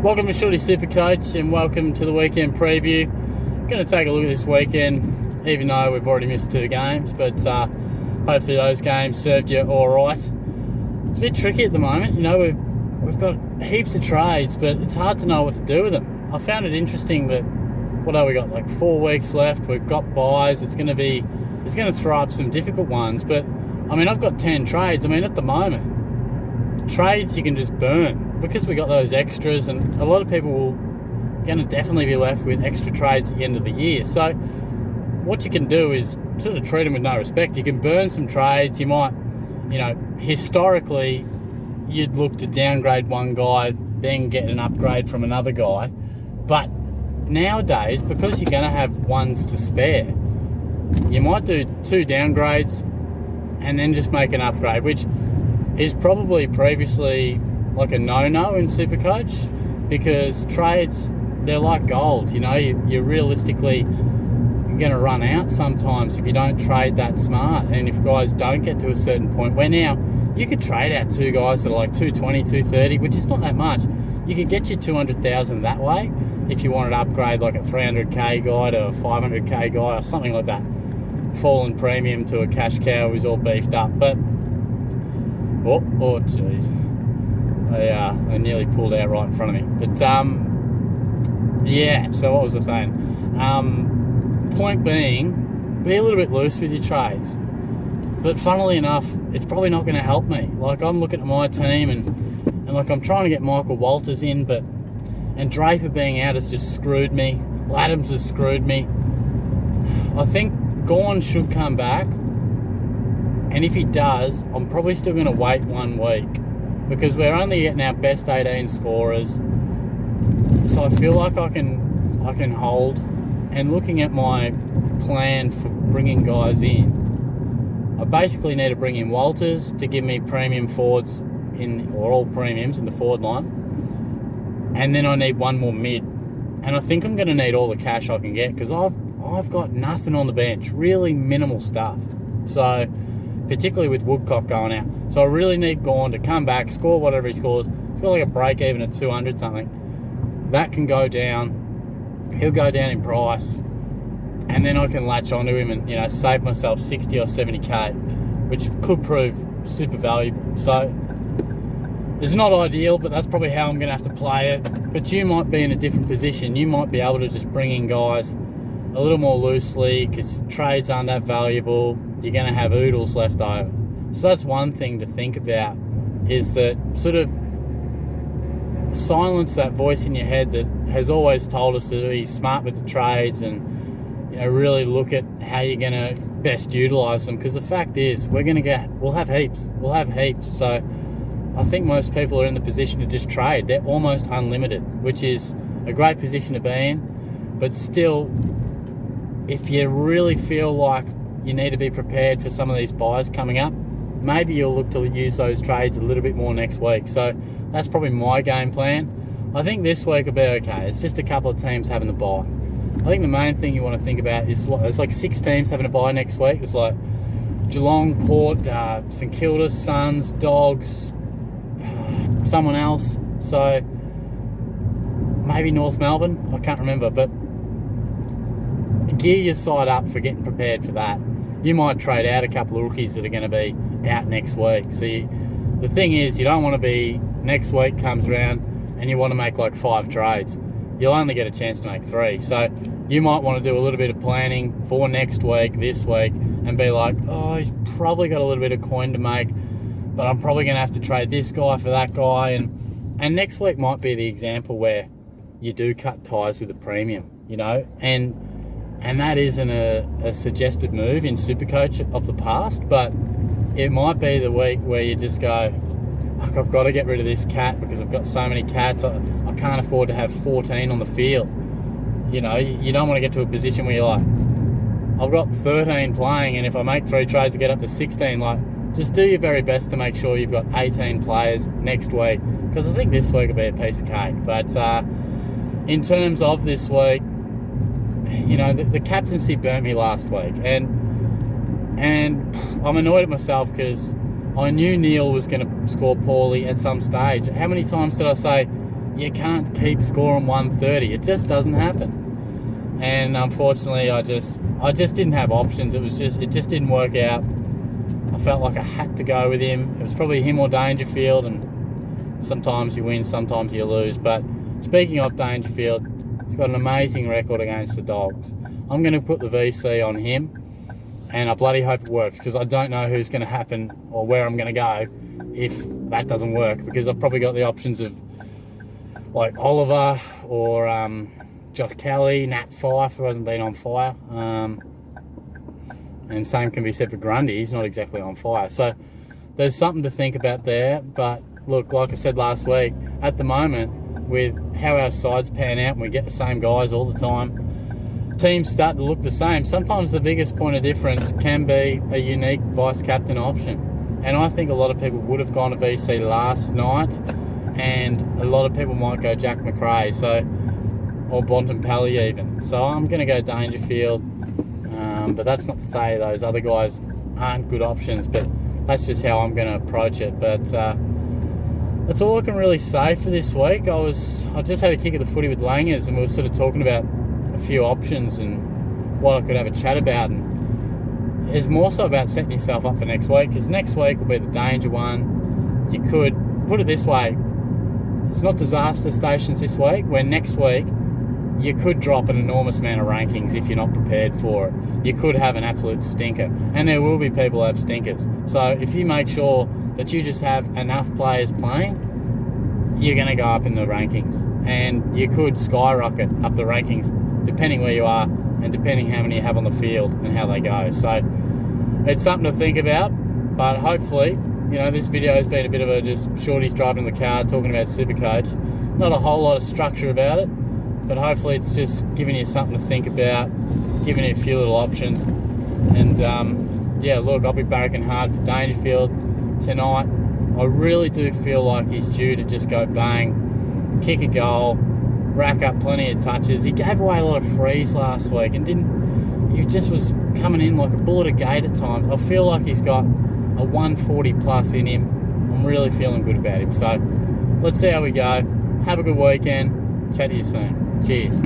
Welcome to Shorty Supercoach and welcome to the weekend preview. Going to take a look at this weekend, even though we've already missed 2 games, but hopefully those games served you all right. It's a bit tricky at the moment. You know, we've got heaps of trades, but it's hard to know what to do with them. I found it interesting that, we got like 4 weeks left. We've got buys. It's going to throw up some difficult ones, but I mean, I've got 10 trades. I mean, at the moment, trades you can just burn because we got those extras, and a lot of people will going to definitely be left with extra trades at the end of the year. So what you can do is sort of treat them with no respect. You can burn some trades. You might, historically, you'd look to downgrade one guy, then get an upgrade from another guy. But nowadays, because you're going to have ones to spare, you might do 2 downgrades and then just make an upgrade, which is probably previously like a no-no in Supercoach, because trades, they're like gold. You're realistically going to run out sometimes if you don't trade that smart, and if guys don't get to a certain point where now you could trade out 2 guys that are like 220, 230, which is not that much. You could get you 200,000 that way if you wanted to upgrade like a 300k guy to a 500k guy or something like that. Fallen premium to a cash cow who's all beefed up. But oh jeez, they nearly pulled out right in front of me. But yeah, so what was I saying? Point being, be a little bit loose with your trades. But funnily enough, it's probably not going to help me. Like, I'm looking at my team and like I'm trying to get Michael Walters in, and Draper being out has just screwed me. Laddams has screwed me. I think Gawn should come back, and if he does, I'm probably still going to wait 1 week because we're only getting our best 18 scorers. So I feel like I can hold. And looking at my plan for bringing guys in, I basically need to bring in Walters to give me premium forwards or all premiums in the forward line, and then I need 1 more mid. And I think I'm going to need all the cash I can get because I've got nothing on the bench, really minimal stuff. So particularly with Woodcock going out, so I really need Gawn to come back, score whatever he scores. He's got like a break even at 200 something. That can go down. He'll go down in price, and then I can latch onto him and save myself 60 or 70k, which could prove super valuable. So it's not ideal, but that's probably how I'm going to have to play it. But you might be in a different position. You might be able to just bring in guys a little more loosely because trades aren't that valuable. You're going to have oodles left over. So that's one thing to think about, is that sort of silence that voice in your head that has always told us to be smart with the trades and really look at how you're going to best utilize them, because the fact is we'll have heaps. So I think most people are in the position to just trade. They're almost unlimited, which is a great position to be in. But still, if you really feel like you need to be prepared for some of these buys coming up, maybe you'll look to use those trades a little bit more next week. So that's probably my game plan. I think this week will be okay. It's just a couple of teams having the bye. I think the main thing you want to think about is it's like 6 teams having a bye next week. It's like Geelong, Port, St Kilda, Suns, Dogs, someone else. So maybe North Melbourne. I can't remember, but gear your side up for getting prepared for that. You might trade out a couple of rookies that are going to be out next week. So the thing is, you don't want to be, next week comes around and you want to make like 5 trades. You'll only get a chance to make 3. So you might want to do a little bit of planning for next week, this week, and be like, oh, he's probably got a little bit of coin to make, but I'm probably going to have to trade this guy for that guy. And next week might be the example where you do cut ties with a premium, and that isn't a suggested move in Supercoach of the past, but it might be the week where you just go, I've got to get rid of this cat because I've got so many cats. I can't afford to have 14 on the field. You don't want to get to a position where you're like, I've got 13 playing, and if I make 3 trades to get up to 16, just do your very best to make sure you've got 18 players next week, because I think this week will be a piece of cake. But in terms of this week, the captaincy burnt me last week, and I'm annoyed at myself because I knew Neil was going to score poorly at some stage. How many times did I say, you can't keep scoring 130. It just doesn't happen. And unfortunately, I just didn't have options. It just didn't work out. I felt like I had to go with him. It was probably him or Dangerfield, and sometimes you win, sometimes you lose. But speaking of Dangerfield, he's got an amazing record against the Dogs. I'm going to put the VC on him, and I bloody hope it works, because I don't know who's going to happen or where I'm going to go if that doesn't work, because I've probably got the options of like Oliver or Josh Kelly, Nat Fyfe, who hasn't been on fire. And same can be said for Grundy, he's not exactly on fire. So there's something to think about there. But look, like I said last week, at the moment, with how our sides pan out and we get the same guys all the time, teams start to look the same. Sometimes the biggest point of difference can be a unique vice-captain option. And I think a lot of people would have gone to VC last night, and a lot of people might go Jack Macrae, or Bontempelli even. So I'm going to go Dangerfield. But that's not to say those other guys aren't good options, but that's just how I'm going to approach it. But that's all I can really say for this week. I just had a kick at the footy with Langers, and we were sort of talking about a few options and what I could have a chat about. And it's more so about setting yourself up for next week, because next week will be the danger one. You could put it this way: it's not disaster stations this week, where next week you could drop an enormous amount of rankings if you're not prepared for it. You could have an absolute stinker, and there will be people who have stinkers. So if you make sure that you just have enough players playing, you're going to go up in the rankings, and you could skyrocket up the rankings depending where you are and depending how many you have on the field and how they go. So it's something to think about. But hopefully, this video has been a bit of a just shorties driving the car talking about Supercoach. Not a whole lot of structure about it, but hopefully it's just giving you something to think about, giving you a few little options. And yeah, look, I'll be barracking hard for Dangerfield tonight. I really do feel like he's due to just go bang, kick a goal, rack up plenty of touches. He gave away a lot of frees last week and he just was coming in like a bull at a gate at times. I feel like he's got a 140 plus in him. I'm really feeling good about him. So let's see how we go. Have a good weekend. Chat to you soon. Cheers.